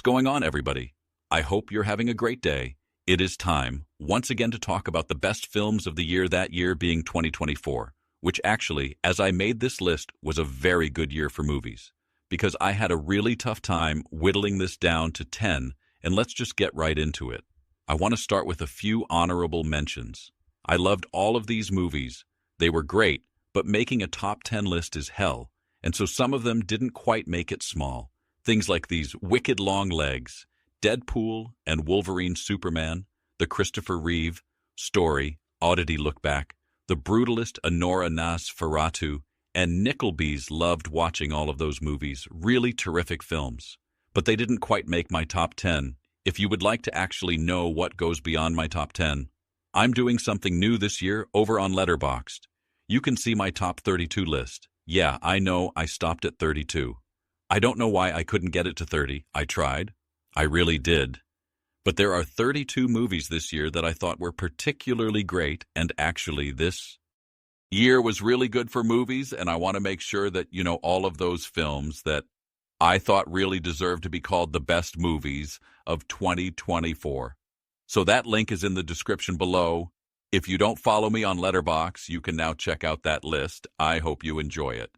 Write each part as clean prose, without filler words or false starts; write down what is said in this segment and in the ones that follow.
What's going on, everybody? I hope you're having a great day. It is time, once again, to talk about the best films of the year, that year being 2024, which actually, as I made this list, was a very good year for movies, because I had a really tough time whittling this down to 10, and let's just get right into it. I want to start with a few honorable mentions. I loved all of these movies. They were great, but making a top 10 list is hell, and so some of them didn't quite make it small. Things like these Wicked Long Legs, Deadpool and Wolverine Superman, the Christopher Reeve story, Oddity Look Back, The Brutalist Anora Nosferatu, and Nickelbees. Loved watching all of those movies. Really terrific films. But they didn't quite make my top 10. If you would like to actually know what goes beyond my top 10, I'm doing something new this year over on Letterboxd. You can see my top 32 list. Yeah, I know I stopped at 32. I don't know why I couldn't get it to 30. I tried. I really did. But there are 32 movies this year that I thought were particularly great, and actually this year was really good for movies, and I want to make sure that, all of those films that I thought really deserve to be called the best movies of 2024. So that link is in the description below. If you don't follow me on Letterboxd, you can now check out that list. I hope you enjoy it.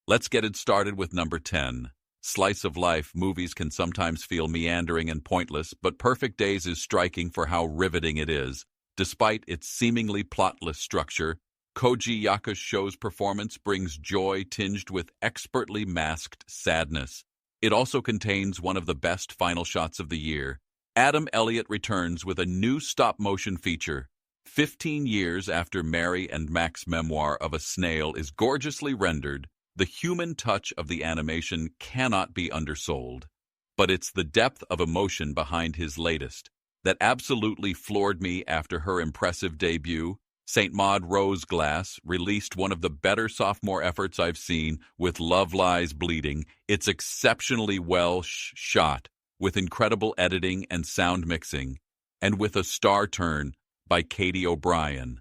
Let's get it started with number 10. Slice of life movies can sometimes feel meandering and pointless, but Perfect Days is striking for how riveting it is. Despite its seemingly plotless structure, Koji Yakusho's performance brings joy tinged with expertly masked sadness. It also contains one of the best final shots of the year. Adam Elliott returns with a new stop-motion feature. 15 years after Mary and Mac's memoir of a snail is gorgeously rendered, the human touch of the animation cannot be undersold. But it's the depth of emotion behind his latest that absolutely floored me after her impressive debut. St. Maud Roseglass released one of the better sophomore efforts I've seen with Love Lies Bleeding. It's exceptionally well shot, with incredible editing and sound mixing, and with a star turn by Katie O'Brien.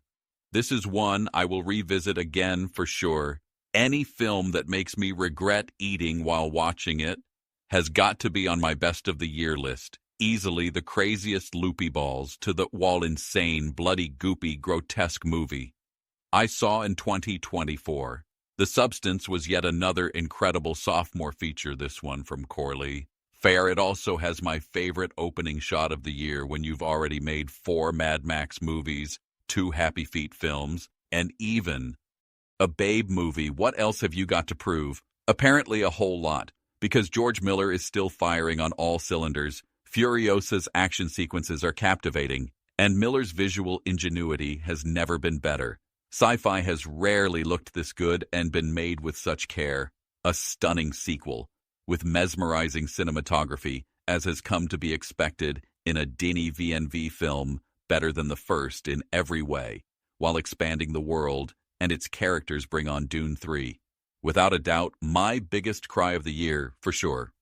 This is one I will revisit again for sure. Any film that makes me regret eating while watching it has got to be on my best of the year list. Easily the craziest loopy balls to the wall insane, bloody, goopy, grotesque movie I saw in 2024. The Substance was yet another incredible sophomore feature, this one from Corley. Fair, it also has my favorite opening shot of the year when you've already made 4 Mad Max movies, 2 Happy Feet films, and even a Babe movie. What else have you got to prove? Apparently a whole lot, because George Miller is still firing on all cylinders. Furiosa's action sequences are captivating, and Miller's visual ingenuity has never been better. Sci-fi has rarely looked this good and been made with such care. A stunning sequel, with mesmerizing cinematography, as has come to be expected in a Denis Villeneuve film, better than the first in every way, while expanding the world and its characters bring on Dune 3. Without a doubt, my biggest cry of the year, for sure.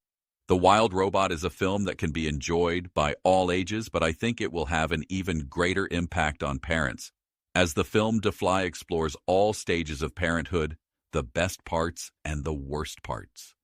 The Wild Robot is a film that can be enjoyed by all ages, but I think it will have an even greater impact on parents, as the film De Fly explores all stages of parenthood, the best parts and the worst parts.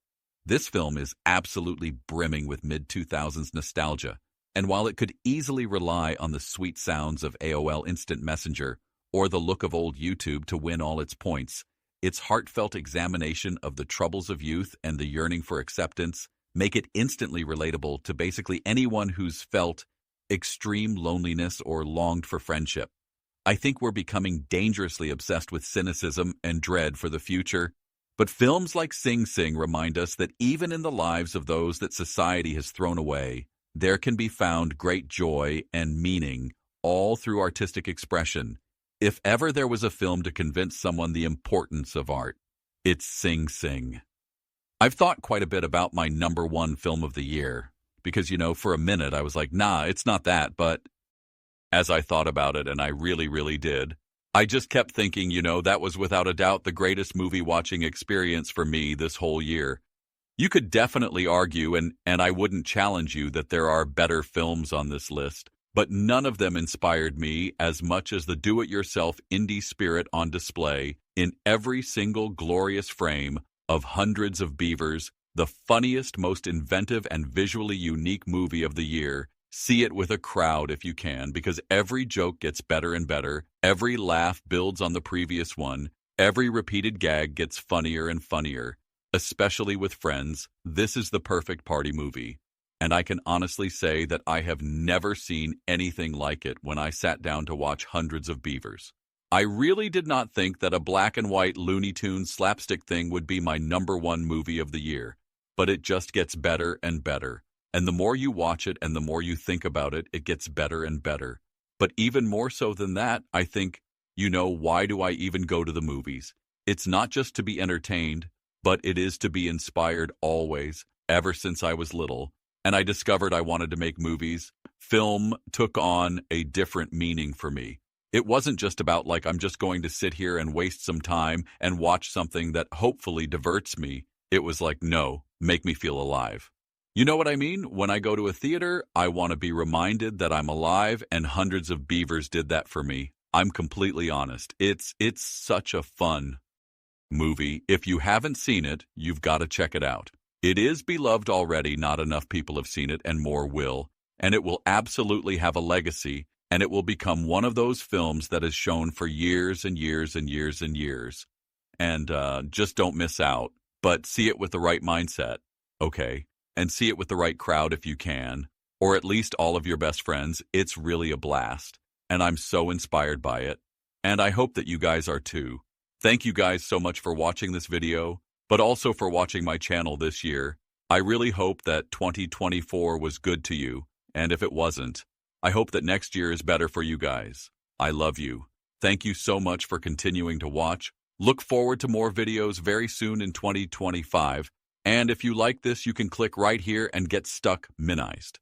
This film is absolutely brimming with mid-2000s nostalgia, and while it could easily rely on the sweet sounds of AOL Instant Messenger or the look of old YouTube to win all its points, its heartfelt examination of the troubles of youth and the yearning for acceptance make it instantly relatable to basically anyone who's felt extreme loneliness or longed for friendship. I think we're becoming dangerously obsessed with cynicism and dread for the future, but films like Sing Sing remind us that even in the lives of those that society has thrown away, there can be found great joy and meaning, all through artistic expression. If ever there was a film to convince someone the importance of art, it's Sing Sing. I've thought quite a bit about my number 1 film of the year, because, for a minute I was like, nah, it's not that, but as I thought about it, and I really, really did, I just kept thinking, that was without a doubt the greatest movie-watching experience for me this whole year. You could definitely argue, and I wouldn't challenge you, that there are better films on this list, but none of them inspired me as much as the do-it-yourself indie spirit on display in every single glorious frame of hundreds of beavers, The funniest, most inventive, and visually unique movie of the year. See it with a crowd if you can, because every joke gets better and better, every laugh builds on the previous one, every repeated gag gets funnier and funnier. Especially with friends, this is the perfect party movie. And I can honestly say that I have never seen anything like it when I sat down to watch Hundreds of Beavers. I really did not think that a black and white Looney Tunes slapstick thing would be my #1 movie of the year, but it just gets better and better. And the more you watch it and the more you think about it, it gets better and better. But even more so than that, I think, why do I even go to the movies? It's not just to be entertained, but it is to be inspired always, ever since I was little. And I discovered I wanted to make movies. Film took on a different meaning for me. It wasn't just about like I'm just going to sit here and waste some time and watch something that hopefully diverts me. It was like, no, make me feel alive. You know what I mean? When I go to a theater, I want to be reminded that I'm alive, and Hundreds of Beavers did that for me. I'm completely honest. It's such a fun movie. If you haven't seen it, you've got to check it out. It is beloved already, not enough people have seen it, and more will. And it will absolutely have a legacy, and it will become one of those films that is shown for years and years and years and years. And just don't miss out, but see it with the right mindset, okay? And see it with the right crowd if you can, or at least all of your best friends. It's really a blast, and I'm so inspired by it. And I hope that you guys are too. Thank you guys so much for watching this video, but also for watching my channel this year. I really hope that 2024 was good to you, and if it wasn't, I hope that next year is better for you guys. I love you. Thank you so much for continuing to watch. Look forward to more videos very soon in 2025. And if you like this, you can click right here and get stuck minized.